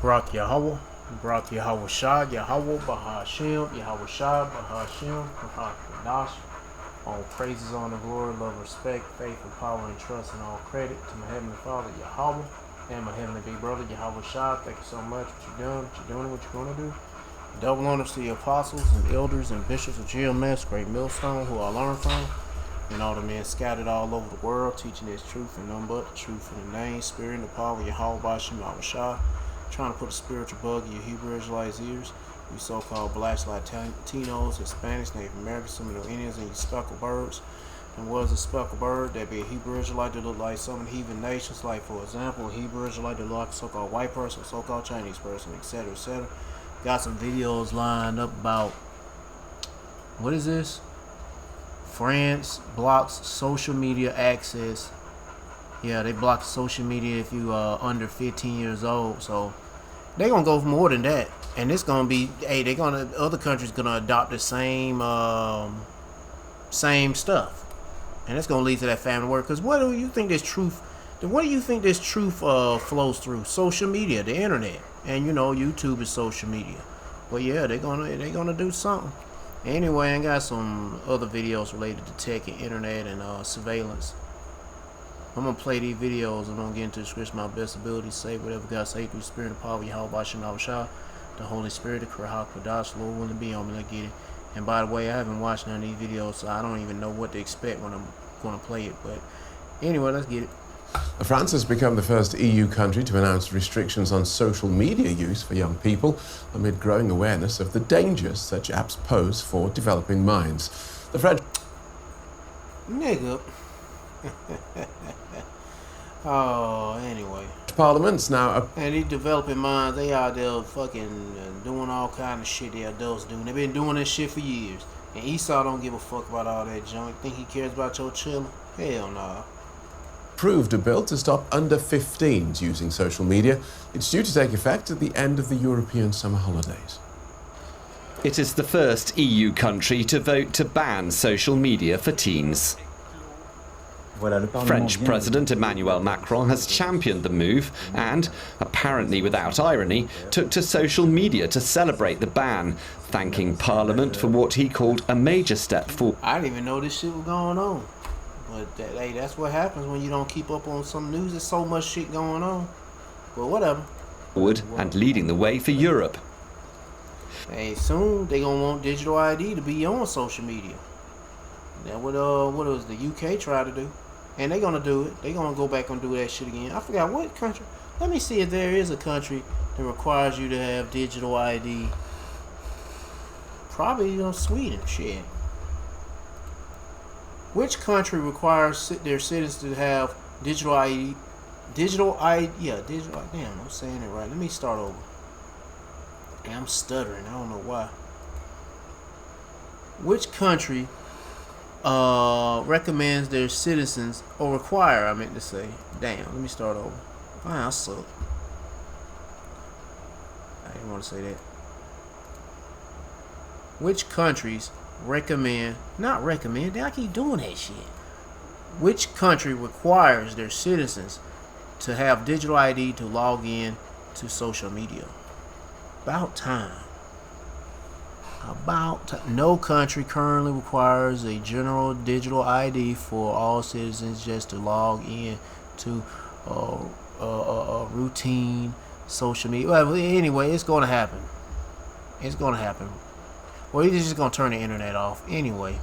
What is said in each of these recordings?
Barak Yahweh, Barak Yahweh Shah, Yahweh Bahashim, Yahweh Shah, Bahashim, Bahakadash. All praises, honor, glory, love, respect, faith, and power, and trust, and all credit to my Heavenly Father, Yahweh, and my Heavenly Big Brother, Yahweh Shah. Thank you so much for what you're doing, what you're going to do. Double honors to the apostles and elders and bishops of GMS, Great Millstone, who I learned from, and all the men scattered all over the world, teaching this truth and none but the truth in the name, spirit, and the power of Yahweh Bashim, Yahweh Shah. Trying to put a spiritual bug in your Hebrew Israelites' ears. You so-called blacks, Latinos, Hispanics, Native Americans, Seminole Indians, and you speckled birds. And what is a speckled bird? That'd be a Hebrew Israelite that look like some heathen nations, like, for example, a Hebrew Israelite that look like a so-called white person, so-called Chinese person, etc., etc. Got some videos lined up about, what is this? France blocks social media access. Yeah, they block social media if you are under 15 years old. So they're gonna go for more than that, and it's gonna be, hey, other countries gonna adopt the same stuff, and it's gonna lead to that family work. Because what do you think this truth? What do you think this truth flows through? Social media, the internet, and YouTube is social media. But yeah, they're gonna do something. Anyway, I got some other videos related to tech and internet and surveillance. I'm going to play these videos. I'm going to get into the scripture my best ability, say whatever God say through the spirit and power, Yahweh Bashim Yahweh Shah, the Holy Spirit, the Kurahak Kodash, Lord willing to be on me, let's get it. And by the way, I haven't watched none of these videos, so I don't even know what to expect when I'm going to play it. But anyway, let's get it. France has become the first EU country to announce restrictions on social media use for young people amid growing awareness of the dangers such apps pose for developing minds. The French... Nigga. Oh, anyway. Parliament's now... And these developing minds, they out there fucking doing all kind of shit the adults do. They've been doing this shit for years. And Esau don't give a fuck about all that junk. Think he cares about your children? Hell nah. Approved a bill to stop under 15s using social media. It's due to take effect at the end of the European summer holidays. It is the first EU country to vote to ban social media for teens. French President Emmanuel Macron has championed the move and, apparently without irony, took to social media to celebrate the ban, thanking Parliament for what he called a major step forward. I didn't even know this shit was going on. But hey, that's what happens when you don't keep up on some news. There's so much shit going on. But whatever. And leading the way for Europe. Hey, soon they gonna want digital ID to be on social media. That's what was the UK tried to do. And they're gonna do it. They're gonna go back and do that shit again. I forgot what country. Let me see if there is a country that requires you to have digital ID. Probably Sweden. Shit. Which country requires their citizens to have digital ID? Digital ID. Yeah, digital. Damn, I'm saying it right. Let me start over. Damn, I'm stuttering. I don't know why. Which country recommends their citizens, or require, I meant to say. Damn, let me start over. Wow, I suck. I didn't want to say that. Which countries not recommend, I keep doing that shit. Which country requires their citizens to have digital ID to log in to social media? About time. No country currently requires a general digital ID for all citizens just to log in to routine social media. Well, anyway, it's going to happen. It's going to happen. Or you're just going to turn the internet off anyway.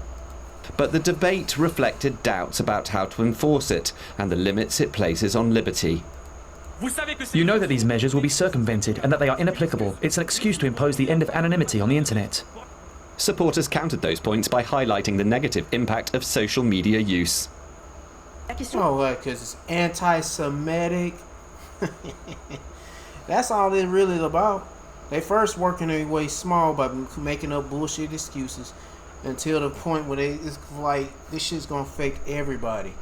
But the debate reflected doubts about how to enforce it and the limits it places on liberty. You know that these measures will be circumvented and that they are inapplicable. It's an excuse to impose the end of anonymity on the internet. Supporters countered those points by highlighting the negative impact of social media use. Oh, what? Because it's anti-Semitic? That's all it's really about. They first working their way small by making up bullshit excuses until the point where it's like, this shit's going to affect everybody.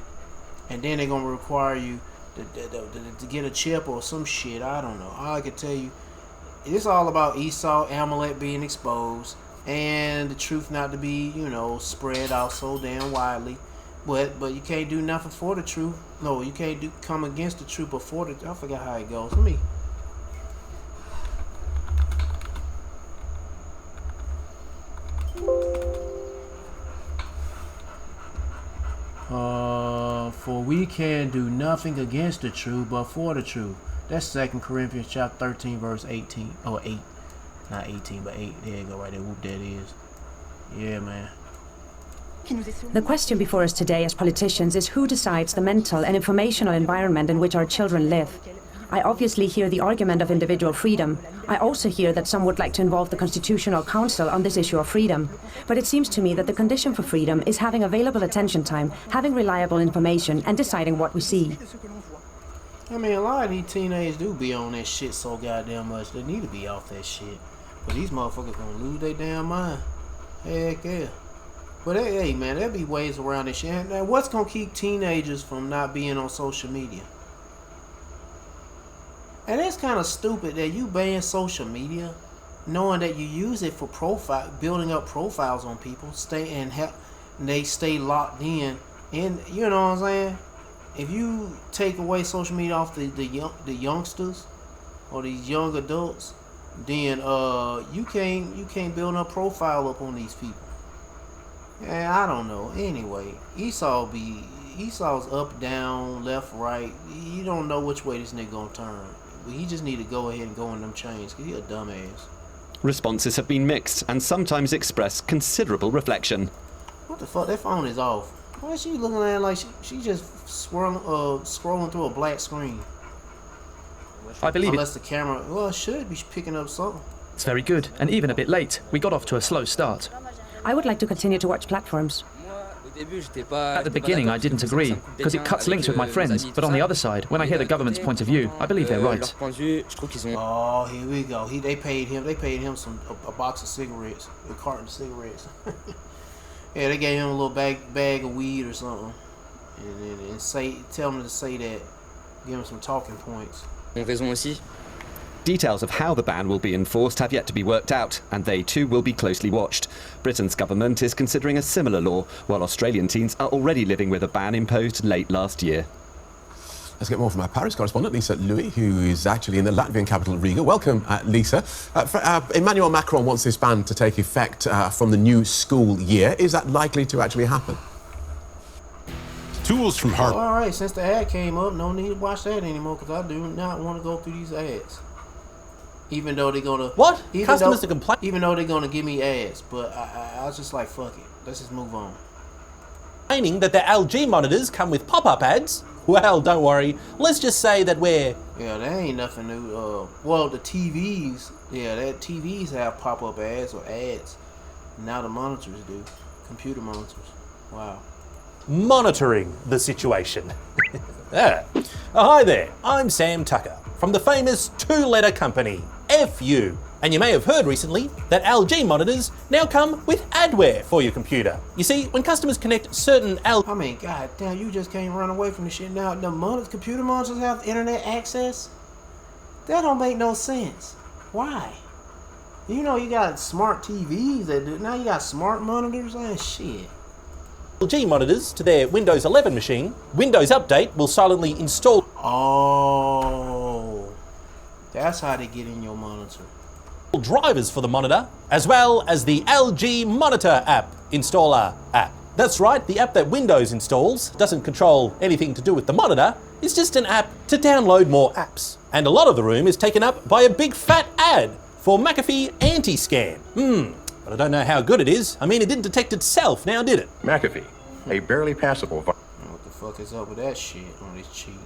And then they're going to require you to get a chip or some shit. I don't know. All I can tell you, it's all about Esau, Amalek being exposed, and the truth not to be, spread out so damn widely. But you can't do nothing for the truth. No, you can't come against the truth before the. I forgot how it goes. we can do nothing against the truth, but for the truth. That's 2 Corinthians chapter 13, verse 18. Or 8. Not 18, but 8. There you go, right there. Whoop, that is. Yeah, man. The question before us today as politicians is who decides the mental and informational environment in which our children live. I obviously hear the argument of individual freedom. I also hear that some would like to involve the Constitutional Council on this issue of freedom. But it seems to me that the condition for freedom is having available attention time, having reliable information, and deciding what we see. I mean, a lot of these teenagers do be on that shit so goddamn much. They need to be off that shit. But these motherfuckers gonna lose their damn mind. Heck yeah. But hey, man, there'll be ways around this shit. And what's gonna keep teenagers from not being on social media? And it's kind of stupid that you ban social media, knowing that you use it for building up profiles on people, and they stay locked in. And you know what I'm saying? If you take away social media off the youngsters or these young adults, then you can't build a profile up on these people. And I don't know. Anyway, Esau's up, down, left, right. You don't know which way this nigga gonna turn. He just need to go ahead and go in them chains, because he a dumbass. Responses have been mixed and sometimes express considerable reflection. What the fuck? That phone is off. Why is she looking at it like she just scrolling through a black screen? I believe Unless the camera, well, it should be picking up something. it's very good, and even a bit late. We got off to a slow start. I would like to continue to watch platforms. At the beginning, I didn't agree, because it cuts links with my friends, but on the other side, when I hear the government's point of view, I believe they're right. Oh, here we go. They paid him a box of cigarettes, a carton of cigarettes. Yeah, they gave him a little bag of weed or something, and tell him to say that, give him some talking points. Details of how the ban will be enforced have yet to be worked out, and they too will be closely watched. Britain's government is considering a similar law, while Australian teens are already living with a ban imposed late last year. Let's get more from our Paris correspondent, Lisa Louis, who is actually in the Latvian capital, Riga. Welcome, Lisa. Emmanuel Macron wants this ban to take effect from the new school year. Is that likely to actually happen? Tools from Harvard. All right, since the ad came up, no need to watch that anymore, because I do not want to go through these ads. Even though they're gonna Customers to complain. Even though they're gonna give me ads, but I was just like, fuck it, let's just move on. Complaining that their LG monitors come with pop-up ads. Well, don't worry. Let's just say that we're... Yeah, that ain't nothing new. Well, the TVs, that TVs have pop-up ads or ads. Now the monitors do. Computer monitors. Wow. monitoring the situation. Hi there, I'm Sam Tucker from the famous two-letter company, FU. And you may have heard recently that LG monitors now come with adware for your computer. You see, when customers connect certain I mean, god damn, you just can't run away from the shit now. The computer monitors have internet access? That don't make no sense. Why? You know you got smart TVs that do, now you got smart monitors and shit. LG monitors to their Windows 11 machine, Windows Update will silently install. Oh, that's how they get in your monitor. Drivers for the monitor, as well as the LG Monitor app installer app. That's right, the app that Windows installs doesn't control anything to do with the monitor. It's just an app to download more apps. And a lot of the room is taken up by a big fat ad for McAfee anti-scam. But I don't know how good it is. I mean, it didn't detect itself, now did it? McAfee, a barely passable What the fuck is up with that shit on this cheat?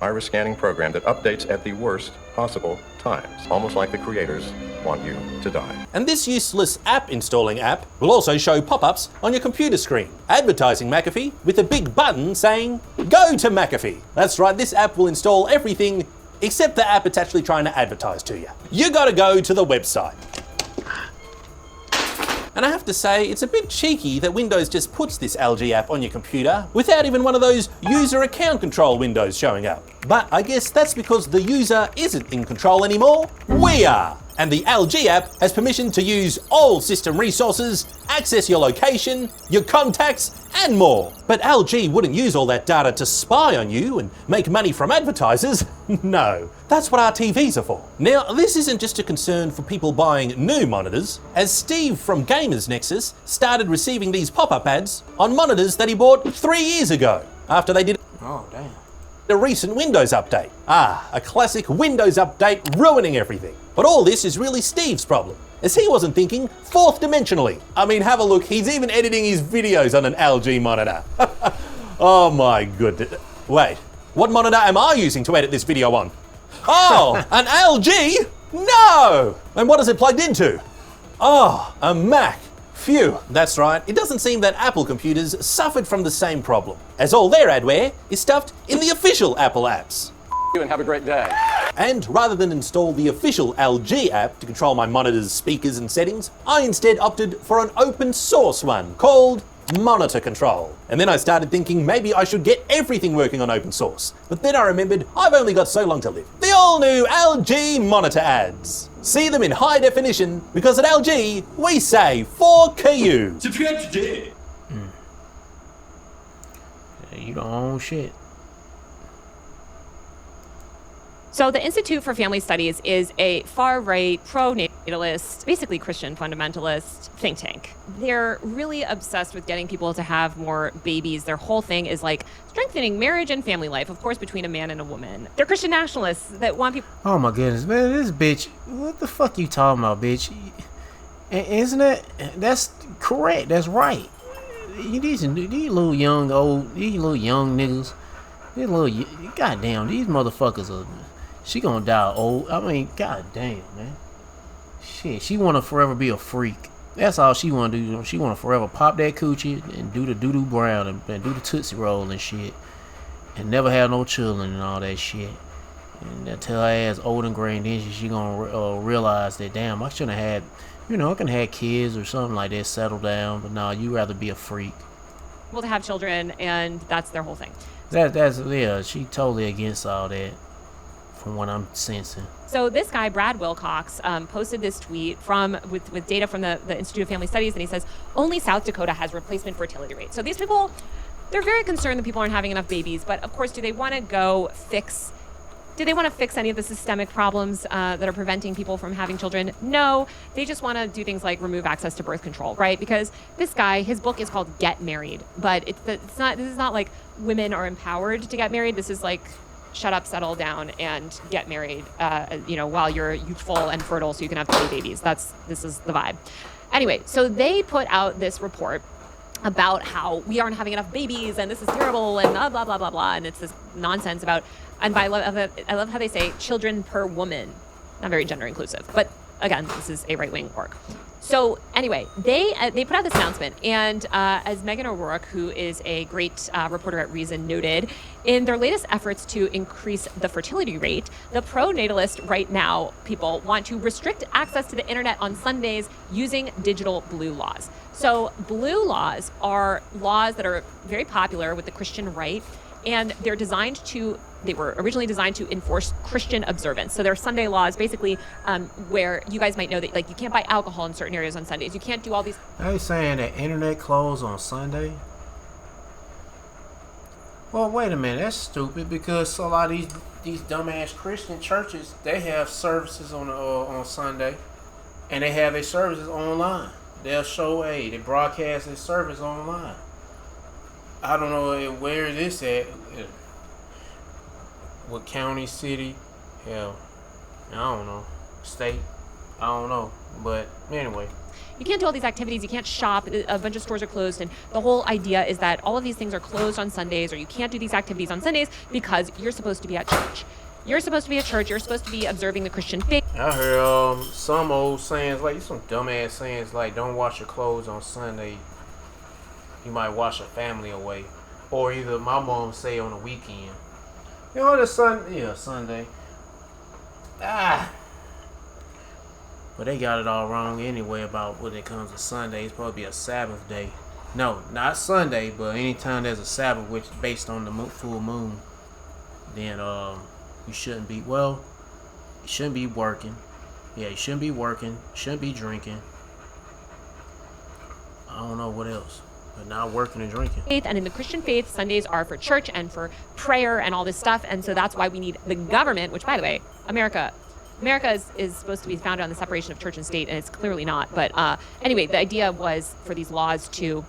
virus scanning program that updates at the worst possible times, almost like the creators want you to die. And this useless app installing app will also show pop-ups on your computer screen, advertising McAfee with a big button saying, "Go to McAfee." That's right, this app will install everything except the app it's actually trying to advertise to you. You gotta go to the website. And I have to say, it's a bit cheeky that Windows just puts this LG app on your computer without even one of those user account control windows showing up. But I guess that's because the user isn't in control anymore. We are! And the LG app has permission to use all system resources, access your location, your contacts, and more. But LG wouldn't use all that data to spy on you and make money from advertisers. No, that's what our TVs are for. Now, this isn't just a concern for people buying new monitors, as Steve from Gamers Nexus started receiving these pop-up ads on monitors that he bought 3 years ago, after they did. Oh, damn. The recent Windows update. Ah, a classic Windows update ruining everything. But all this is really Steve's problem, as he wasn't thinking fourth dimensionally. I mean, have a look, he's even editing his videos on an LG monitor. Oh my goodness. Wait, what monitor am I using to edit this video on? Oh, an LG? No! And what is it plugged into? Oh, a Mac. Phew, that's right. It doesn't seem that Apple computers suffered from the same problem, as all their adware is stuffed in the official Apple apps. And have a great day. And rather than install the official LG app to control my monitor's speakers and settings, I instead opted for an open source one called Monitor Control. And then I started thinking maybe I should get everything working on open source. But then I remembered I've only got so long to live. The all new LG monitor ads. See them in high definition because at LG we say 4KU. You don't own shit. So the Institute for Family Studies is a far-right, pro-natalist, basically Christian fundamentalist think tank. They're really obsessed with getting people to have more babies. Their whole thing is like strengthening marriage and family life, of course, between a man and a woman. They're Christian nationalists that want people... Oh my goodness, man, this bitch, what the fuck you talking about, bitch? Isn't that, that's correct, that's right. These little young niggas, goddamn, these motherfuckers are... She gonna die old. I mean, goddamn, man. Shit, she wanna forever be a freak. That's all she wanna do. She wanna forever pop that coochie and do the doo-doo brown and do the Tootsie Roll and shit. And never have no children and all that shit. And until her ass old and gray, and then she gonna realize that, damn, I shouldn't have had, I can have kids or something like that, settle down. But nah, you rather be a freak. to have children, and that's their whole thing. Yeah, she totally against all that. From what I'm sensing. So this guy, Brad Wilcox, posted this tweet with data from the Institute of Family Studies, and he says, only South Dakota has replacement fertility rate. So these people, they're very concerned that people aren't having enough babies, but of course, do they want to fix any of the systemic problems that are preventing people from having children? No, they just want to do things like remove access to birth control, right? Because this guy, his book is called Get Married, but this is not like women are empowered to get married. This is like, shut up, settle down, and get married, while you're youthful and fertile so you can have 3 babies. This is the vibe. Anyway, so they put out this report about how we aren't having enough babies and this is terrible and blah, blah, blah, blah, blah. And it's this nonsense about, and I love how they say children per woman. Not very gender inclusive, but again, this is a right-wing org. So anyway, they put out this announcement, and as Megan O'Rourke, who is a great reporter at Reason, noted, in their latest efforts to increase the fertility rate, the pro-natalist right now people want to restrict access to the internet on Sundays using digital blue laws. So blue laws are laws that are very popular with the Christian right, and they were originally designed to enforce Christian observance. So there are Sunday laws, basically, where you guys might know that, like, you can't buy alcohol in certain areas on Sundays. You can't do all these. Are you saying that internet closed on Sunday? Well, wait a minute. That's stupid because a lot of these dumbass Christian churches, they have services on Sunday, and they have their services online. They'll show they broadcast their service online. I don't know where it is at. What county, city, hell, I don't know, state, I don't know, but anyway. You can't do all these activities, you can't shop, a bunch of stores are closed, and the whole idea is that all of these things are closed on Sundays, or you can't do these activities on Sundays because you're supposed to be at church. You're supposed to be at church, you're supposed to be observing the Christian faith. I heard some old sayings, like some dumbass sayings, like don't wash your clothes on Sunday, you might wash your family away. Or either my mom say on the weekend. Sunday. But they got it all wrong anyway about when it comes to Sunday. It's supposed to be a Sabbath day. No, not Sunday, but anytime there's a Sabbath, which is based on the full moon, then you shouldn't be working. Yeah, you shouldn't be working. Shouldn't be drinking. I don't know what else. But not working and drinking. And in the Christian faith, Sundays are for church and for prayer and all this stuff. And so that's why we need the government, which, by the way, America is supposed to be founded on the separation of church and state, and it's clearly not. But anyway, the idea was for these laws to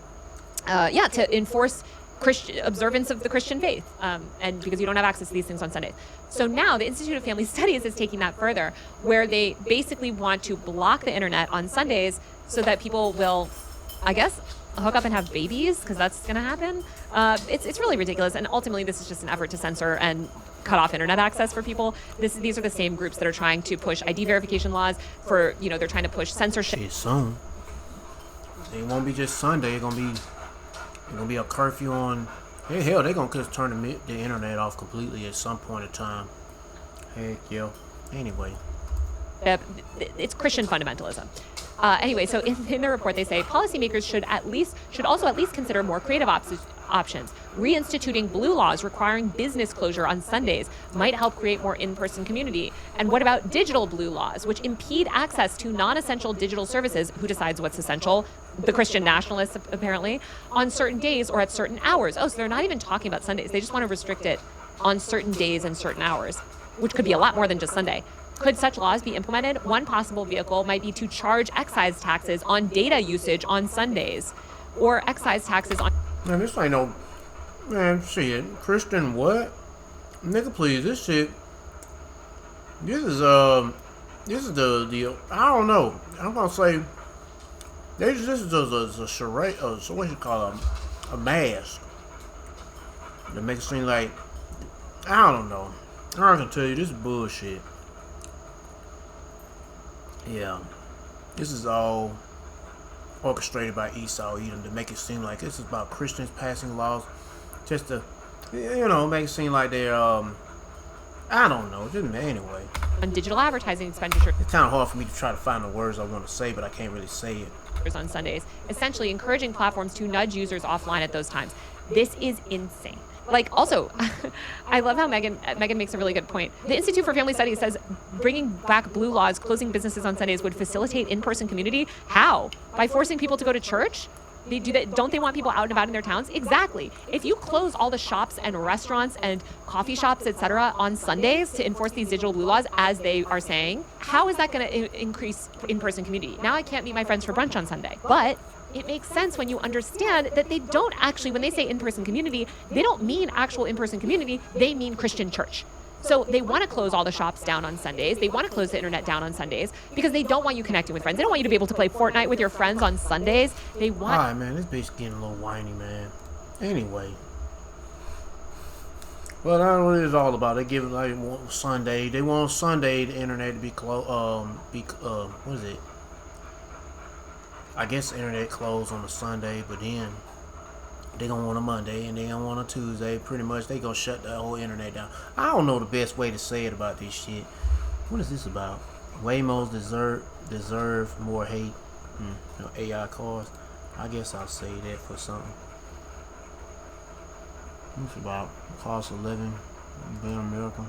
enforce observance of the Christian faith, and because you don't have access to these things on Sundays. So now the Institute of Family Studies is taking that further, where they basically want to block the internet on Sundays so that people will, I guess, hook up and have babies, because that's going to happen. It's really ridiculous, and ultimately this is just an effort to censor and cut off internet access for people. These are the same groups that are trying to push ID verification laws for, they're trying to push censorship. Shit, soon. It won't be just Sunday. It's gonna be a curfew on. Hell, they're gonna just turn the internet off completely at some point in time. Heck yeah. Anyway. It's Christian fundamentalism. Anyway, so in the report they say policymakers should also at least consider more creative options. Reinstituting blue laws requiring business closure on Sundays might help create more in-person community. And what about digital blue laws, which impede access to non-essential digital services? Who decides what's essential? The Christian nationalists, apparently, on certain days or at certain hours. Oh, so they're not even talking about Sundays. They just want to restrict it on certain days and certain hours, which could be a lot more than just Sunday. Could such laws be implemented? One possible vehicle might be to charge excise taxes on data usage on Sundays, or excise taxes on... Man, this ain't no... Man, shit. Christian what? Nigga, please, this shit... This is the... I don't know. I'm gonna say... This is a charade... So what you call them? A mask. That makes it seem like... I don't know. I can tell you, this is bullshit. Yeah, this is all orchestrated by Esau Edom to make it seem like this is about Christians passing laws, just to, make it seem like they're, I don't know, just anyway. On digital advertising expenditure. It's kind of hard for me to try to find the words I want to say, but I can't really say it. On Sundays, essentially encouraging platforms to nudge users offline at those times. This is insane. Also, I love how Megan makes a really good point. The Institute for Family Studies says bringing back blue laws, closing businesses on Sundays would facilitate in-person community. How? By forcing people to go to church? They do that. Don't they want people out and about in their towns? Exactly. If you close all the shops and restaurants and coffee shops, etc., on Sundays to enforce these digital blue laws, as they are saying, how is that going to increase in-person community? Now I can't meet my friends for brunch on Sunday, but it makes sense when you understand that they don't actually, when they say in-person community, they don't mean actual in-person community, they mean Christian church. So they want to close all the shops down on Sundays. They want to close the internet down on Sundays because they don't want you connecting with friends. They don't want you to be able to play Fortnite with your friends on Sundays. They want... Alright, man, this bitch getting a little whiny, man. Anyway. Well, that's what it's all about. They give it Sunday. They want Sunday the internet to be closed. What is it? I guess the internet closed on a Sunday, but then they gonna want a Monday and they gonna want a Tuesday. Pretty much they gonna shut the whole internet down. I don't know the best way to say it about this shit. What is this about? Waymos deserve more hate. AI cars. I guess I'll say that for something. What's about cost of living being American.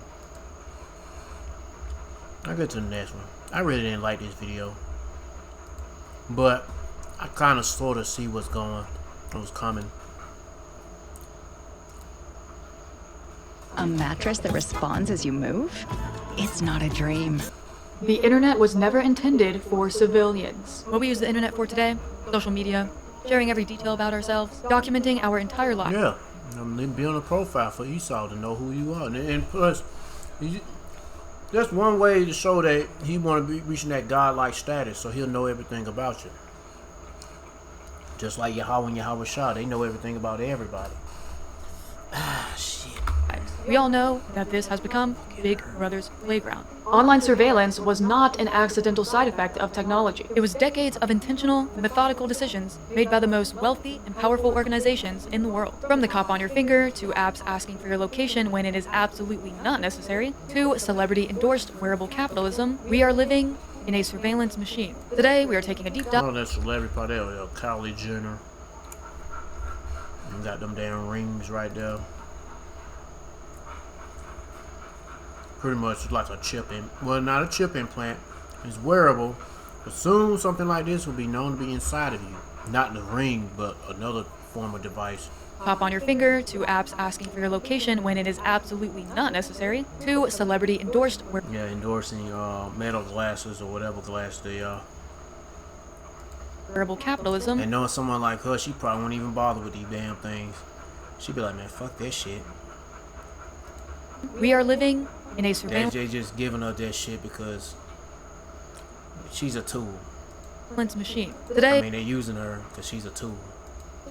I'll get to the next one. I really didn't like this video, but I kind of sort of see what's coming. A mattress that responds as you move? It's not a dream. The internet was never intended for civilians. What we use the internet for today? Social media, sharing every detail about ourselves, documenting our entire life. Yeah, building a profile for Esau to know who you are. And plus, that's one way to show that he want to be reaching that godlike status, so he'll know everything about you. Just like Yahweh and Yahweh Shah, they know everything about everybody. Shit. We all know that this has become Big Brother's playground. Online surveillance was not an accidental side effect of technology. It was decades of intentional, methodical decisions made by the most wealthy and powerful organizations in the world. From the cop on your finger, to apps asking for your location when it is absolutely not necessary, to celebrity-endorsed wearable capitalism, we are living in a surveillance machine. Today, we are taking a deep dive. Oh, that celebrity part there, Kylie Jenner. You got them damn rings right there. Pretty much like a chip well, not a chip implant. It's wearable, but soon something like this will be known to be inside of you. Not the ring, but another form of device. Pop on your finger, to apps asking for your location when it is absolutely not necessary, to celebrity endorsed. Yeah, endorsing metal glasses or whatever glass they are. Wearable capitalism. And knowing someone like her, she probably won't even bother with these damn things. She'd be like, man, fuck that shit. We are living in a surveillance They just giving her that shit because she's a tool. machine. Today, I mean, they're using her because she's a tool.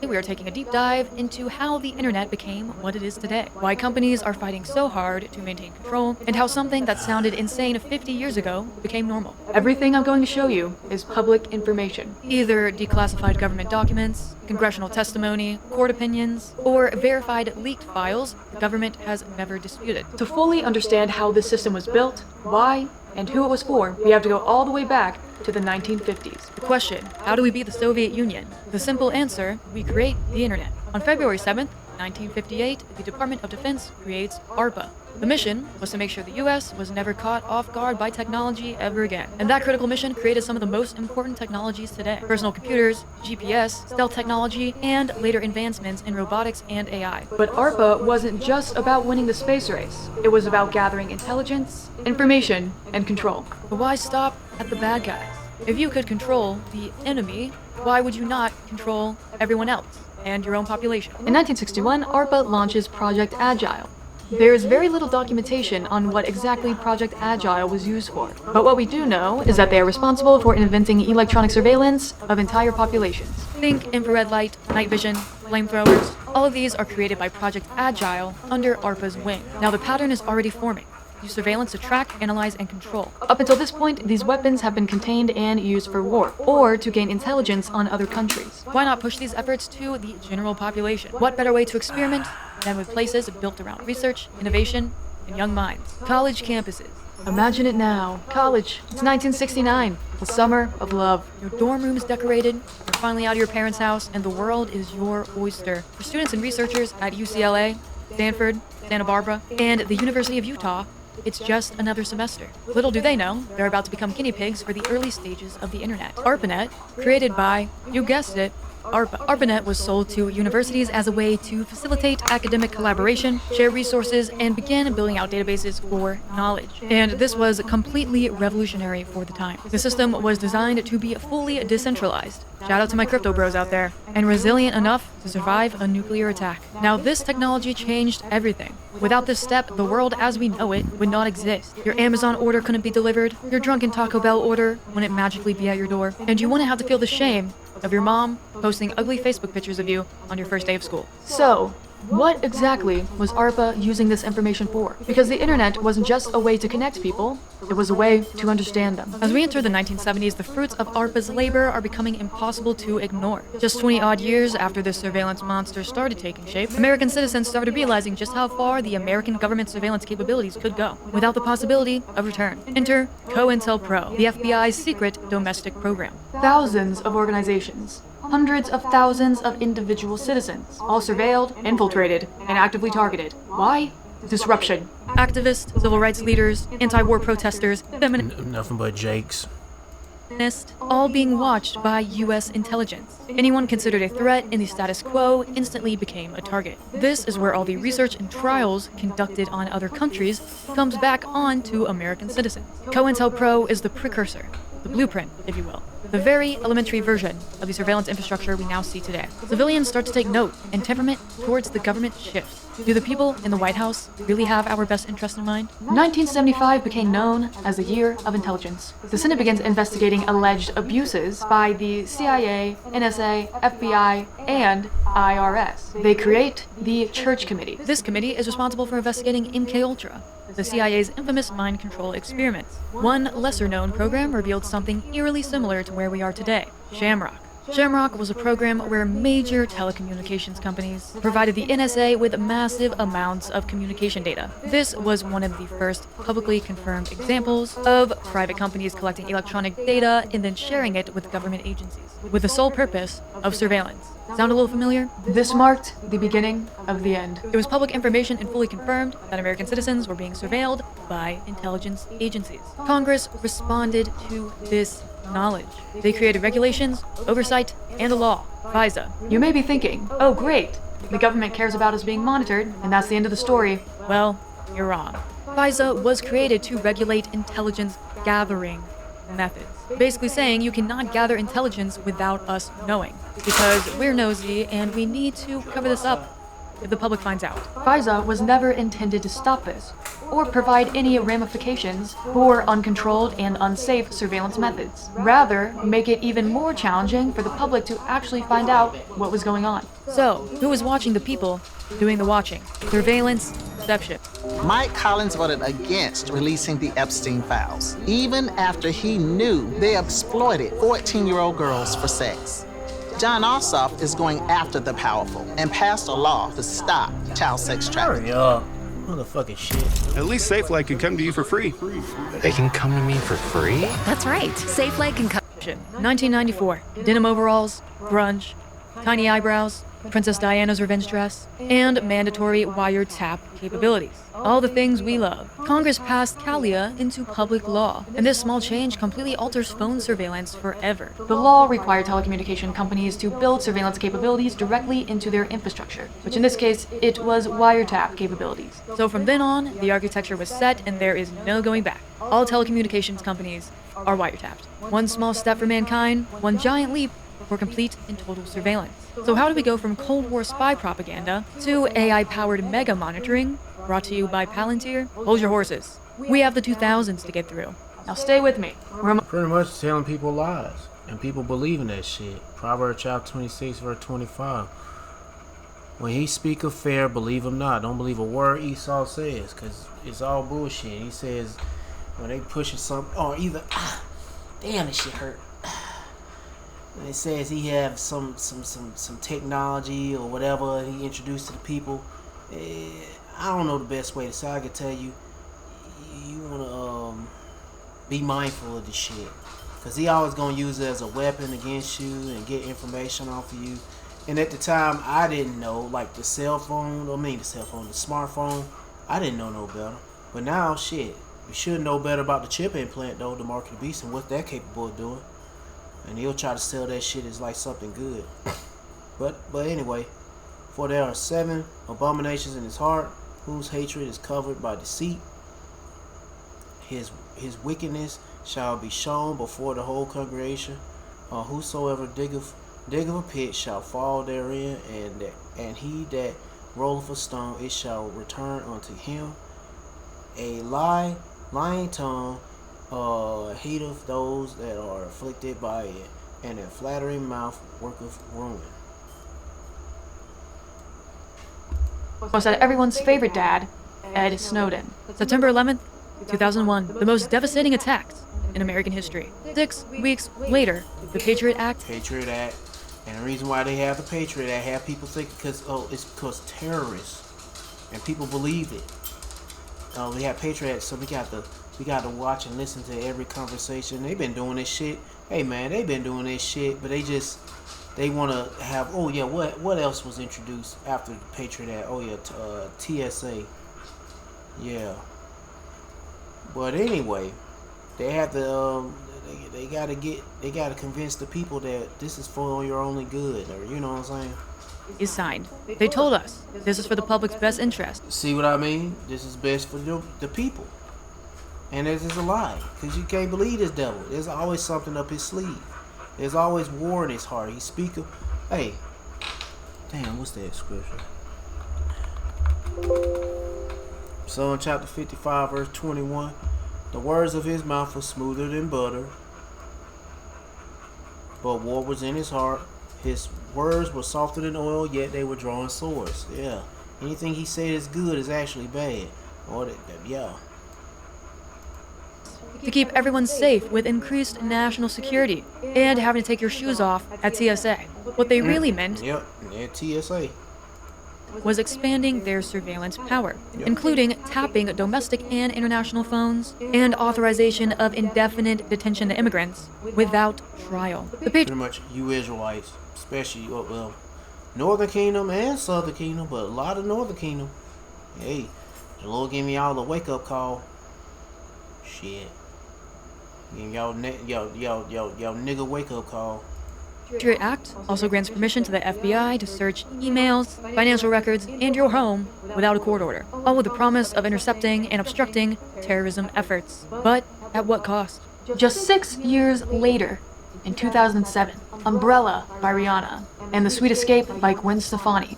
we are taking a deep dive into how the internet became what it is today, why companies are fighting so hard to maintain control, and how something that sounded insane 50 years ago became normal. Everything I'm going to show you is public information, either declassified government documents, congressional testimony, court opinions, or verified leaked files the government has never disputed. To fully understand how this system was built, why, and who it was for, we have to go all the way back to the 1950s. The question, how do we beat the Soviet Union? The simple answer, we create the internet. On February 7th, 1958, the Department of Defense creates ARPA. The mission was to make sure the US was never caught off guard by technology ever again. And that critical mission created some of the most important technologies today. Personal computers, GPS, stealth technology, and later advancements in robotics and AI. But ARPA wasn't just about winning the space race. It was about gathering intelligence, information, and control. But why stop at the bad guys? If you could control the enemy, why would you not control everyone else and your own population? In 1961, ARPA launches Project Agile. There is very little documentation on what exactly Project Agile was used for, but what we do know is that they are responsible for inventing electronic surveillance of entire populations. Think infrared light, night vision, flamethrowers. All of these are created by Project Agile under ARPA's wing. Now the pattern is already forming. Use surveillance to track, analyze, and control. Up until this point, these weapons have been contained and used for war, or to gain intelligence on other countries. Why not push these efforts to the general population? What better way to experiment than with places built around research, innovation, and young minds? College campuses. Imagine it now. College. It's 1969. The summer of love. Your dorm room is decorated, you're finally out of your parents' house, and the world is your oyster. For students and researchers at UCLA, Stanford, Santa Barbara, and the University of Utah, it's just another semester. Little do they know, they're about to become guinea pigs for the early stages of the internet. ARPANET, created by, you guessed it, ARPA. ARPANET was sold to universities as a way to facilitate academic collaboration, share resources, and begin building out databases for knowledge. And this was completely revolutionary for the time. The system was designed to be fully decentralized. Shout out to my crypto bros out there. And resilient enough to survive a nuclear attack. Now this technology changed everything. Without this step, the world as we know it would not exist. Your Amazon order couldn't be delivered, your drunken Taco Bell order wouldn't magically be at your door, and you wouldn't have to feel the shame of your mom posting ugly Facebook pictures of you on your first day of school. So, what exactly was ARPA using this information for? Because the internet wasn't just a way to connect people, it was a way to understand them. As we enter the 1970s, the fruits of ARPA's labor are becoming impossible to ignore. Just 20 odd years after this surveillance monster started taking shape, American citizens started realizing just how far the American government surveillance capabilities could go, without the possibility of return. Enter COINTELPRO, the FBI's secret domestic program. Thousands of organizations, hundreds of thousands of individual citizens, all surveilled, infiltrated, and actively targeted. Why? Disruption. Activists, civil rights leaders, anti-war protesters, feminists, Nothing but Jakes. all being watched by U.S. intelligence. Anyone considered a threat in the status quo instantly became a target. This is where all the research and trials conducted on other countries comes back on to American citizens. COINTELPRO is the precursor, the blueprint, if you will. The very elementary version of the surveillance infrastructure we now see today. Civilians start to take note, and temperament towards the government shifts. Do the people in the White House really have our best interest in mind? 1975 became known as the Year of Intelligence. The Senate begins investigating alleged abuses by the CIA, NSA, FBI, and IRS. They create the Church Committee. This committee is responsible for investigating MKUltra, the CIA's infamous mind control experiments. One lesser-known program revealed something eerily similar to where we are today, Shamrock. Shamrock was a program where major telecommunications companies provided the NSA with massive amounts of communication data. This was one of the first publicly confirmed examples of private companies collecting electronic data and then sharing it with government agencies, with the sole purpose of surveillance. Sound a little familiar? This marked the beginning of the end. It was public information and fully confirmed that American citizens were being surveilled by intelligence agencies. Congress responded to this knowledge. They created regulations, oversight, and a law, FISA. You may be thinking, oh great, the government cares about us being monitored, and that's the end of the story. Well, you're wrong. FISA was created to regulate intelligence gathering methods. Basically saying you cannot gather intelligence without us knowing, because we're nosy and we need to cover this up if the public finds out. FISA was never intended to stop this, or provide any ramifications for uncontrolled and unsafe surveillance methods. Rather, make it even more challenging for the public to actually find out what was going on. So, who was watching the people doing the watching? Surveillance, deception. Mike Collins voted against releasing the Epstein files, even after he knew they exploited 14-year-old girls for sex. John Ossoff is going after the powerful and passed a law to stop child sex trafficking. Hurry up. Motherfucking shit. At least SafeLight can come to you for free. They can come to me for free? That's right. SafeLight can come. 1994. Denim overalls, grunge, tiny eyebrows, Princess Diana's revenge dress, and mandatory wiretap capabilities. All the things we love. Congress passed CALIA into public law, and this small change completely alters phone surveillance forever. The law required telecommunication companies to build surveillance capabilities directly into their infrastructure, which in this case, it was wiretap capabilities. So from then on, the architecture was set and there is no going back. All telecommunications companies are wiretapped. One small step for mankind, one giant leap for complete and total surveillance. So how do we go from Cold War spy propaganda to AI-powered mega monitoring, brought to you by Palantir? Hold your horses. We have the 2000s to get through. Now stay with me. Pretty much telling people lies, and people believing that shit. Proverbs chapter 26, verse 25. When he speak of fair, believe him not. Don't believe a word Esau says, because it's all bullshit. He says, when they pushing something, or either, damn, this shit hurt. And it says he have some technology or whatever he introduced to the people. I don't know the best way to say. I can tell you, you wanna be mindful of this shit, cause he always gonna use it as a weapon against you and get information off of you. And at the time, I didn't know, like the smartphone. I didn't know no better. But now, shit, we should know better about the chip implant though, the mark of the beast, and what they're capable of doing. And he'll try to sell that shit as like something good. But anyway, for there are 7 abominations in his heart, whose hatred is covered by deceit. His wickedness shall be shown before the whole congregation. Whosoever diggeth a pit shall fall therein, and he that rolleth a stone, it shall return unto him. A lying tongue hateth those that are afflicted by it, and a flattering mouth worketh ruin. Was that everyone's favorite dad, Ed Snowden. September 11th, 2001, the most devastating attacks in American history. 6 weeks later, the Patriot Act. Patriot Act. And the reason why they have the Patriot Act, have people think it's because terrorists, and people believe it. We have Patriot Act, so we got to watch and listen to every conversation. They've been doing this shit. Hey man, they've been doing this shit, but they want to have, oh yeah, what else was introduced after the Patriot Act? Oh yeah, TSA. Yeah. But anyway, they have to they gotta convince the people that this is for your only good, or you know what I'm saying? Is signed. They told us this is for the public's best interest. See what I mean? This is best for the people. And this is a lie, because you can't believe this devil. There's always something up his sleeve. There's always war in his heart. He speaks of, hey, damn, what's that scripture? Psalm chapter 55, verse 21. The words of his mouth were smoother than butter, but war was in his heart. His words were softer than oil, yet they were drawing swords. Yeah. Anything he said is good is actually bad. Or yeah. To keep everyone safe with increased national security and having to take your shoes off at TSA. What they really meant at TSA was expanding their surveillance power, including tapping domestic and international phones and authorization of indefinite detention to immigrants without trial. Pretty much you Israelites, especially well, Northern Kingdom and Southern Kingdom, but a lot of Northern Kingdom. Hey, the Lord gave me all a wake-up call. Shit. Y'all nigga wake-up call. Patriot Act also grants permission to the FBI to search emails, financial records, and your home without a court order, all with the promise of intercepting and obstructing terrorism efforts. But at what cost? Just 6 years later, in 2007, Umbrella by Rihanna and The Sweet Escape by Gwen Stefani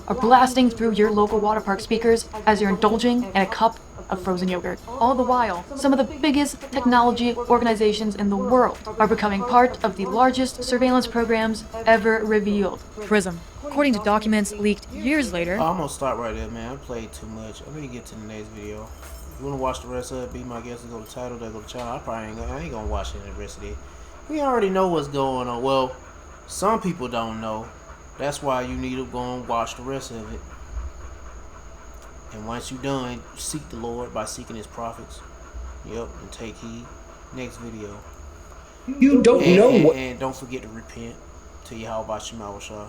are blasting through your local water park speakers as you're indulging in a cup of frozen yogurt. All the while, some of the biggest technology organizations in the world are becoming part of the largest surveillance programs ever revealed. PRISM. According to documents leaked years later... I'm gonna stop right there, man. I played too much. I'm gonna get to the next video. If you wanna watch the rest of it, be my guest to go to title, then go to channel. I ain't gonna watch it in the rest of it. We already know what's going on. Well, some people don't know. That's why you need to go and watch the rest of it. And once you're done, seek the Lord by seeking his prophets. Yep, and take heed. Next video. You don't know what... And don't forget to repent to Yahweh Shemawashah.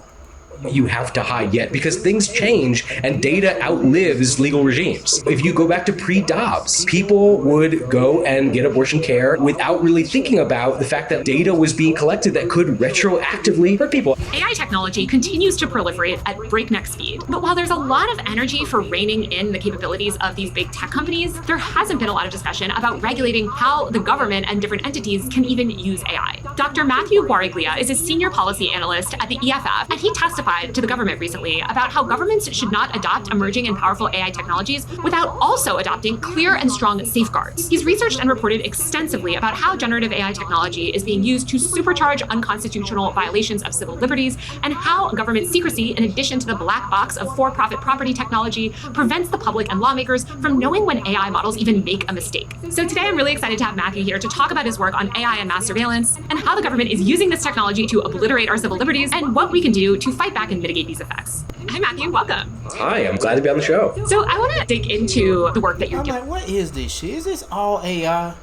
You have to hide yet, because things change and data outlives legal regimes. If you go back to pre-Dobbs, people would go and get abortion care without really thinking about the fact that data was being collected that could retroactively hurt people. AI technology continues to proliferate at breakneck speed. But while there's a lot of energy for reining in the capabilities of these big tech companies, there hasn't been a lot of discussion about regulating how the government and different entities can even use AI. Dr. Matthew Guariglia is a senior policy analyst at the EFF, and he testified to the government recently about how governments should not adopt emerging and powerful AI technologies without also adopting clear and strong safeguards. He's researched and reported extensively about how generative AI technology is being used to supercharge unconstitutional violations of civil liberties, and how government secrecy, in addition to the black box of for-profit property technology, prevents the public and lawmakers from knowing when AI models even make a mistake. So today I'm really excited to have Matthew here to talk about his work on AI and mass surveillance, and how the government is using this technology to obliterate our civil liberties, and what we can do to fight back and mitigate these effects. Hi Matthew, welcome. Hi, I'm glad to be on the show. So I want to dig into the work that you're doing. I'm like, what is this shit? Is this all AI?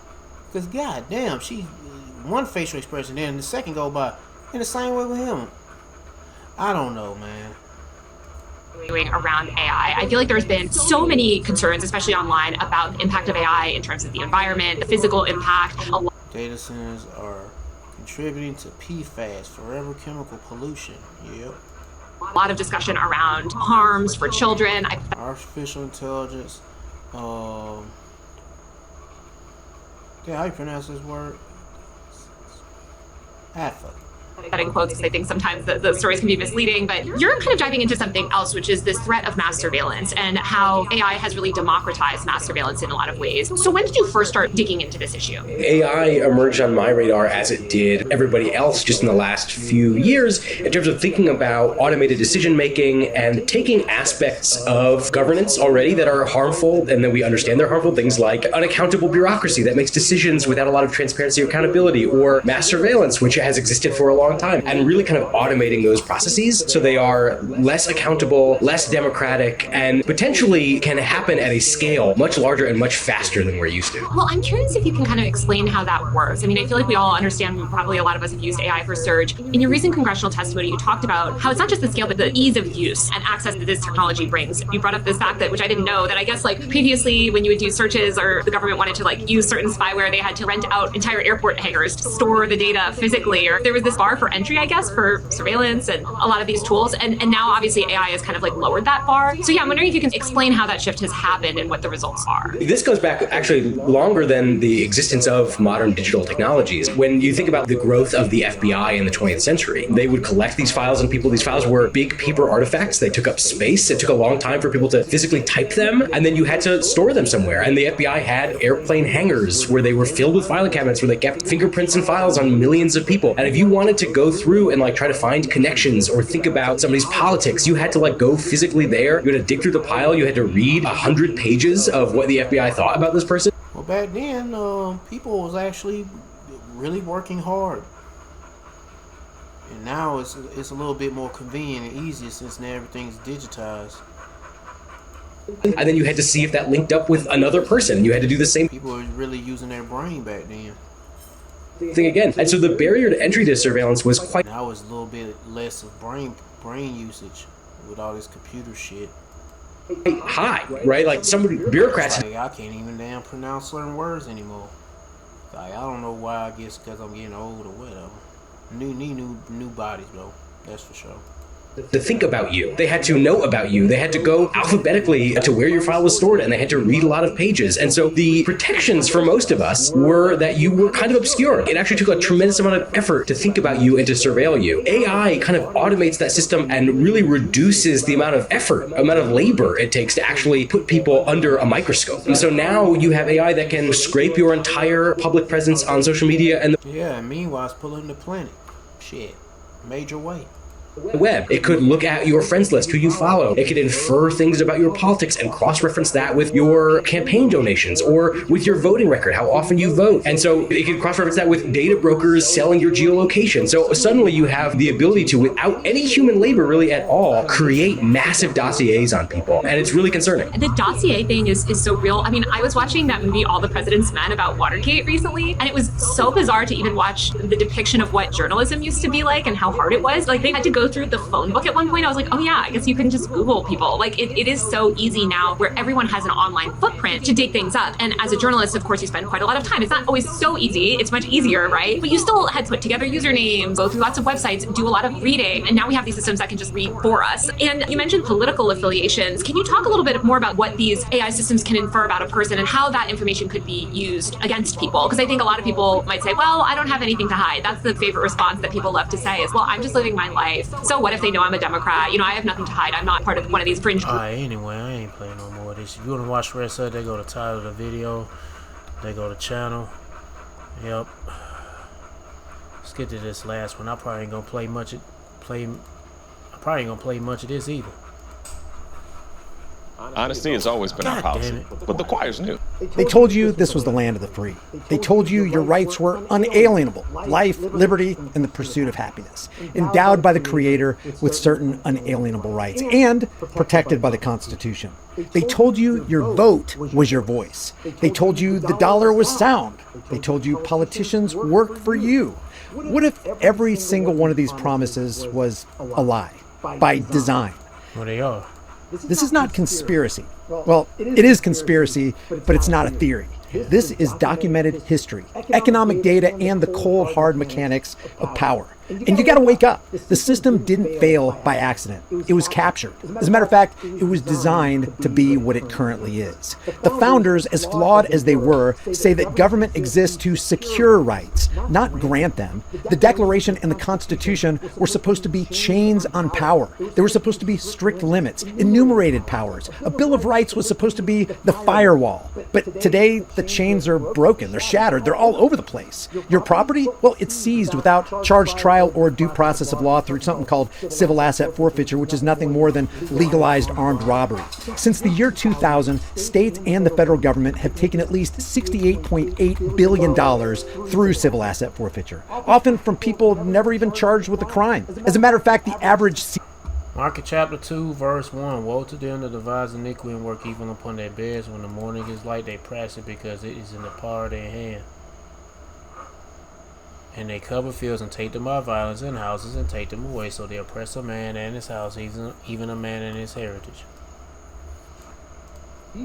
Because goddamn, she one facial expression, then the second go by in the same way with him. I don't know, man. Doing around AI. I feel like there's been so many concerns, especially online, about the impact of AI in terms of the environment, the physical impact. Data centers are contributing to PFAS, forever chemical pollution. Yep. A lot of discussion around harms for children. Artificial intelligence. Yeah, how you pronounce this word? That in quotes, because I think sometimes the stories can be misleading, but you're kind of diving into something else, which is this threat of mass surveillance and how AI has really democratized mass surveillance in a lot of ways. So when did you first start digging into this issue? AI emerged on my radar as it did everybody else just in the last few years in terms of thinking about automated decision making and taking aspects of governance already that are harmful and that we understand they're harmful, things like unaccountable bureaucracy that makes decisions without a lot of transparency or accountability, or mass surveillance, which has existed for a long time, and really kind of automating those processes so they are less accountable, less democratic, and potentially can happen at a scale much larger and much faster than we're used to. Well, I'm curious if you can kind of explain how that works. I mean, I feel like we all understand, probably a lot of us have used AI for search. In your recent congressional testimony, you talked about how it's not just the scale, but the ease of use and access that this technology brings. You brought up this fact that, which I didn't know, that I guess like previously when you would do searches or the government wanted to like use certain spyware, they had to rent out entire airport hangars to store the data physically, or there was this bar for entry, I guess, for surveillance and a lot of these tools. And now obviously AI has kind of like lowered that bar. So yeah, I'm wondering if you can explain how that shift has happened and what the results are. This goes back actually longer than the existence of modern digital technologies. When you think about the growth of the FBI in the 20th century, they would collect these files and these files were big paper artifacts. They took up space. It took a long time for people to physically type them, and then you had to store them somewhere. And the FBI had airplane hangars where they were filled with filing cabinets where they kept fingerprints and files on millions of people. And if you wanted to go through and like try to find connections or think about somebody's politics, you had to like go physically there. You had to dig through the pile. You had to read 100 pages of what the FBI thought about this person. Well, back then, people was actually really working hard. And now it's a little bit more convenient and easier since now everything's digitized. And then you had to see if that linked up with another person. You had to do the same. People were really using their brain back then. Thing again. And so the barrier to entry to surveillance was quite... Now it's a little bit less of brain usage with all this computer shit. High, right? Like somebody, bureaucrats... Like, I can't even damn pronounce certain words anymore. Like, I don't know why, I guess because I'm getting old or whatever. New bodies, though. That's for sure. to think about you. They had to know about you. They had to go alphabetically to where your file was stored, and they had to read a lot of pages. And so the protections for most of us were that you were kind of obscure. It actually took a tremendous amount of effort to think about you and to surveil you. AI kind of automates that system and really reduces the amount of effort, amount of labor it takes to actually put people under a microscope. And so now you have AI that can scrape your entire public presence on social media and yeah, meanwhile it's polluting the planet. Shit. Major way. web. It could look at your friends list, who you follow. It could infer things about your politics and cross-reference that with your campaign donations or with your voting record, how often you vote. And so it could cross-reference that with data brokers selling your geolocation. So suddenly you have the ability to, without any human labor really at all, create massive dossiers on people. And it's really concerning. The dossier thing is so real. I mean, I was watching that movie, All the President's Men, about Watergate recently, and it was so bizarre to even watch the depiction of what journalism used to be like and how hard it was. Like, they had to go through the phone book at one point. I was like, oh yeah, I guess you can just Google people. Like, it is so easy now where everyone has an online footprint to dig things up. And as a journalist, of course, you spend quite a lot of time. It's not always so easy. It's much easier, right? But you still had to put together usernames, go through lots of websites, do a lot of reading. And now we have these systems that can just read for us. And you mentioned political affiliations. Can you talk a little bit more about what these AI systems can infer about a person and how that information could be used against people? Because I think a lot of people might say, well, I don't have anything to hide. That's the favorite response that people love to say is, well, I'm just living my life. So what if they know I'm a Democrat? You know, I have nothing to hide. I'm not part of one of these fringe groups. Anyway, I ain't playing no more of this. If you want to watch the rest of it, they go to the title of the video. They go to channel. Yep. Let's get to this last one. I probably ain't gonna play much of this either. Honesty has always been our policy, but the choir's new. They told you this was the land of the free. They told you your rights were unalienable: life, liberty, and the pursuit of happiness, endowed by the Creator with certain unalienable rights and protected by the Constitution. They told you your vote was your voice. They told you the dollar was sound. They told you politicians work for you. What if every single one of these promises was a lie by design? Well, they are. This is not conspiracy. Well, it is conspiracy, but it's not a theory. This is documented history, economic data, and the cold, hard mechanics of power. And you got to wake up. The system didn't fail by accident. It was captured. As a matter of fact, it was designed to be what it currently is. The founders, as flawed as they were, say that government exists to secure rights, not grant them. The Declaration and the Constitution were supposed to be chains on power. There were supposed to be strict limits, enumerated powers. A Bill of Rights was supposed to be the firewall. But today, the chains are broken. They're shattered. They're all over the place. Your property? Well, it's seized without charge, trial, or due process of law through something called civil asset forfeiture, which is nothing more than legalized armed robbery. Since the year 2000, states and the federal government have taken at least $68.8 billion through civil asset forfeiture, often from people never even charged with a crime. As a matter of fact, the average Mark chapter 2, verse 1. Woe to them that devise iniquity and work evil upon their beds. When the morning is light, they practice it because it is in the power of their hand. And they cover fields and take them by violence in houses and take them away. So they oppress a man and his house, even a man and his heritage.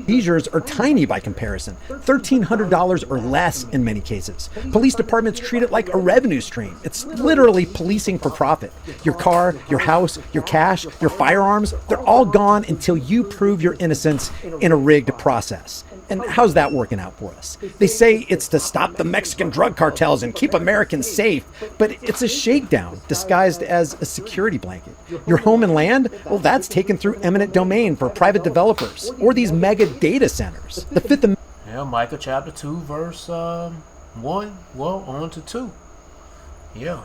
Seizures are tiny by comparison, $1,300 or less in many cases. Police departments treat it like a revenue stream. It's literally policing for profit. Your car, your house, your cash, your firearms, they're all gone until you prove your innocence in a rigged process. And how's that working out for us? They say it's to stop the Mexican drug cartels and keep Americans safe, but it's a shakedown disguised as a security blanket. Your home and land? Well, that's taken through eminent domain for private developers or these mega data centers. The Fifth Amendment. Yeah, Micah chapter 2, verse 1. Well, on to 2. Yeah.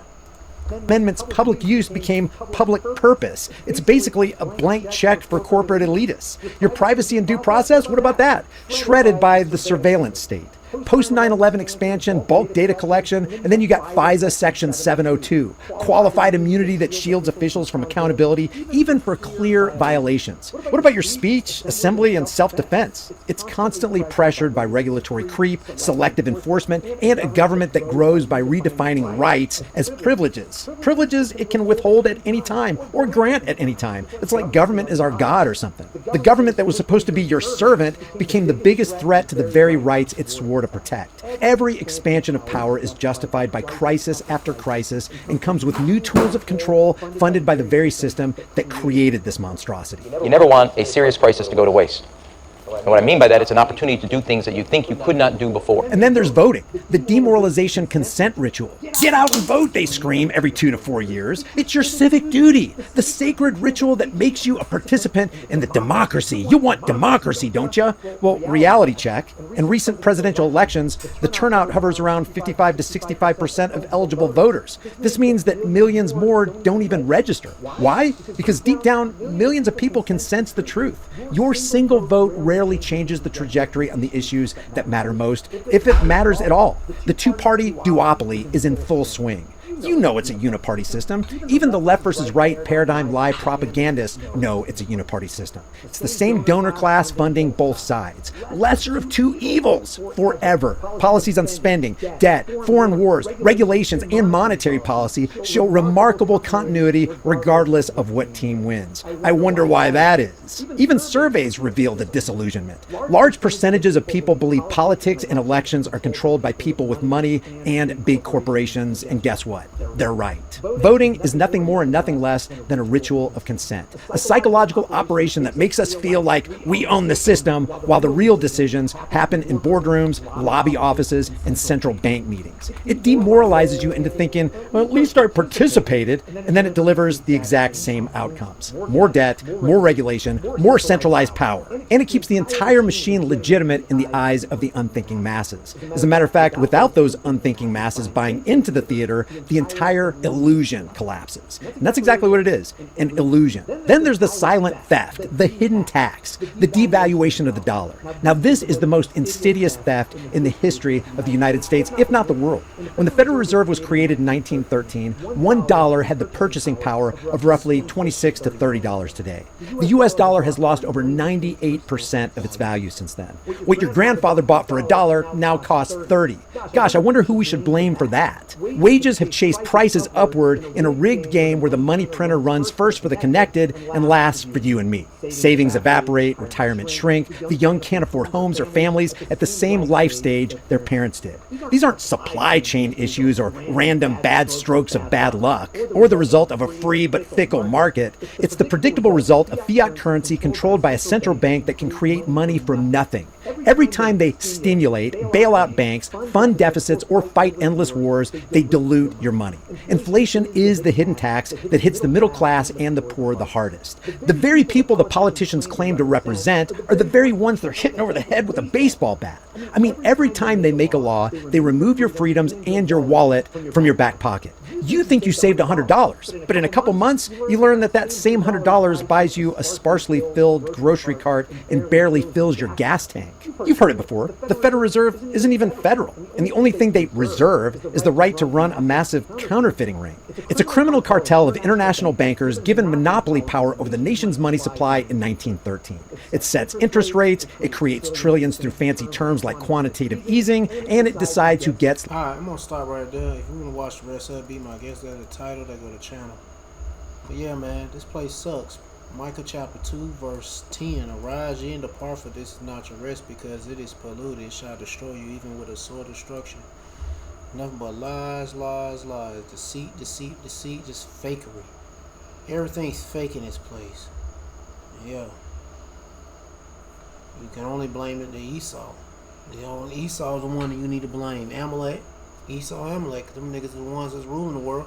Amendment's public use became public purpose. It's basically a blank check for corporate elitists. Your privacy and due process, what about that? Shredded by the surveillance state. Post 9/11 expansion, bulk data collection, and then you got FISA Section 702, qualified immunity that shields officials from accountability, even for clear violations. What about your speech, assembly, and self-defense? It's constantly pressured by regulatory creep, selective enforcement, and a government that grows by redefining rights as privileges. Privileges it can withhold at any time or grant at any time. It's like government is our God or something. The government that was supposed to be your servant became the biggest threat to the very rights it swore to to protect. Every expansion of power is justified by crisis after crisis and comes with new tools of control funded by the very system that created this monstrosity. You never want a serious crisis to go to waste. And what I mean by that, it's an opportunity to do things that you think you could not do before. And then there's voting, the demoralization consent ritual. Get out and vote, they scream every 2 to 4 years. It's your civic duty, the sacred ritual that makes you a participant in the democracy. You want democracy, don't you? Well, reality check. In recent presidential elections, the turnout hovers around 55 to 65% of eligible voters. This means that millions more don't even register. Why? Because deep down, millions of people can sense the truth. Your single vote rarely changes the trajectory on the issues that matter most, if it matters at all. The two-party duopoly is in full swing. You know it's a uniparty system. Even the left versus right paradigm lie propagandists know it's a uniparty system. It's the same donor class funding both sides. Lesser of two evils forever. Policies on spending, debt, foreign wars, regulations, and monetary policy show remarkable continuity regardless of what team wins. I wonder why that is. Even surveys reveal the disillusionment. Large percentages of people believe politics and elections are controlled by people with money and big corporations, and guess what? They're right. Voting is nothing more and nothing less than a ritual of consent, a psychological operation that makes us feel like we own the system while the real decisions happen in boardrooms, lobby offices, and central bank meetings. It demoralizes you into thinking, well, at least I participated, and then it delivers the exact same outcomes. More debt, more regulation, more centralized power, and it keeps the entire machine legitimate in the eyes of the unthinking masses. As a matter of fact, without those unthinking masses buying into the theater, the entire illusion collapses. And that's exactly what it is, an illusion. Then there's the silent theft, the hidden tax, the devaluation of the dollar. Now this is the most insidious theft in the history of the United States, if not the world. When the Federal Reserve was created in 1913, $1 had the purchasing power of roughly $26 to $30 today. The US dollar has lost over 98% of its value since then. What your grandfather bought for $1 now costs $30. Gosh, I wonder who we should blame for that. Wages have chased prices upward in a rigged game where the money printer runs first for the connected and last for you and me. Savings evaporate, retirement shrink, the young can't afford homes or families at the same life stage their parents did. These aren't supply chain issues or random bad strokes of bad luck, or the result of a free but fickle market. It's the predictable result of fiat currency controlled by a central bank that can create money from nothing. Every time they stimulate, bail out banks, fund deficits, or fight endless wars, they dilute your money. Inflation is the hidden tax that hits the middle class and the poor the hardest. The very people the politicians claim to represent are the very ones they're hitting over the head with a baseball bat. I mean, every time they make a law, they remove your freedoms and your wallet from your back pocket. You think you saved $100, but in a couple months, you learn that that same $100 buys you a sparsely filled grocery cart and barely fills your gas tank. You've heard it before. The Federal Reserve isn't even federal, and the only thing they reserve is the right to run a massive counterfeiting ring. It's a criminal cartel of international bankers given monopoly power over the nation's money supply in 1913. It sets interest rates, it creates trillions through fancy terms like quantitative easing, and it decides who gets... Alright, I'm gonna stop right there. If you wanna watch the rest of it, be my guest at the title, they go to channel. But yeah, man, this place sucks. Micah chapter 2 verse 10, arise ye and depart, for this is not your rest, because it is polluted, it shall destroy you even with a sword of destruction. Nothing but lies, lies, lies, deceit, deceit, deceit, just fakery. Everything's fake in this place. Yeah. You can only blame it to Esau. Esau's the one that you need to blame. Amalek, Esau, Amalek, them niggas are the ones that's ruling the world.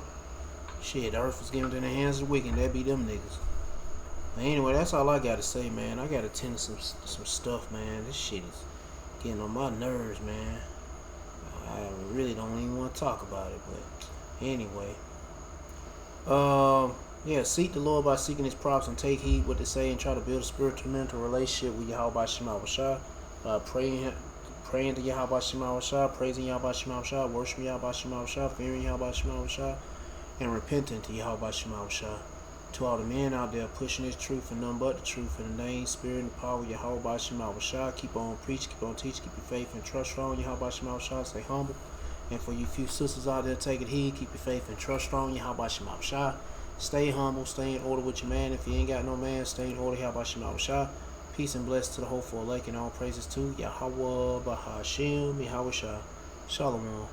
Shit, the earth was given in the hands of the wicked, that be them niggas. But anyway, that's all I gotta say, man. I gotta attend to some stuff, man. This shit is getting on my nerves, man. I really don't even want to talk about it, but anyway. Yeah, seek the Lord by seeking his props and take heed what they say and try to build a spiritual mental relationship with Yahweh Shema Washah. Praying to Yahweh Shema Washah, praising Yahweh Shema Washah, worshiping Yahweh Shema Washah, fearing Yahweh Shema Washah, and repenting to Yahweh Shema Washah. To all the men out there pushing this truth and nothing but the truth in the name, spirit, and power of Yahweh Shema Washah. Keep on preaching, keep on teaching, keep your faith and trust strong. Yahweh Shema Washah, stay humble. And for you few sisters out there taking heed, keep your faith and trust strong. Yahweh Shema Washah. Stay humble, stay in order with your man. If you ain't got no man, stay in order. Yahweh Shema Washah. Peace and bless to the hopeful elect, and all praises to Yahweh, Bahashem, Yahweh Shah. Shalom.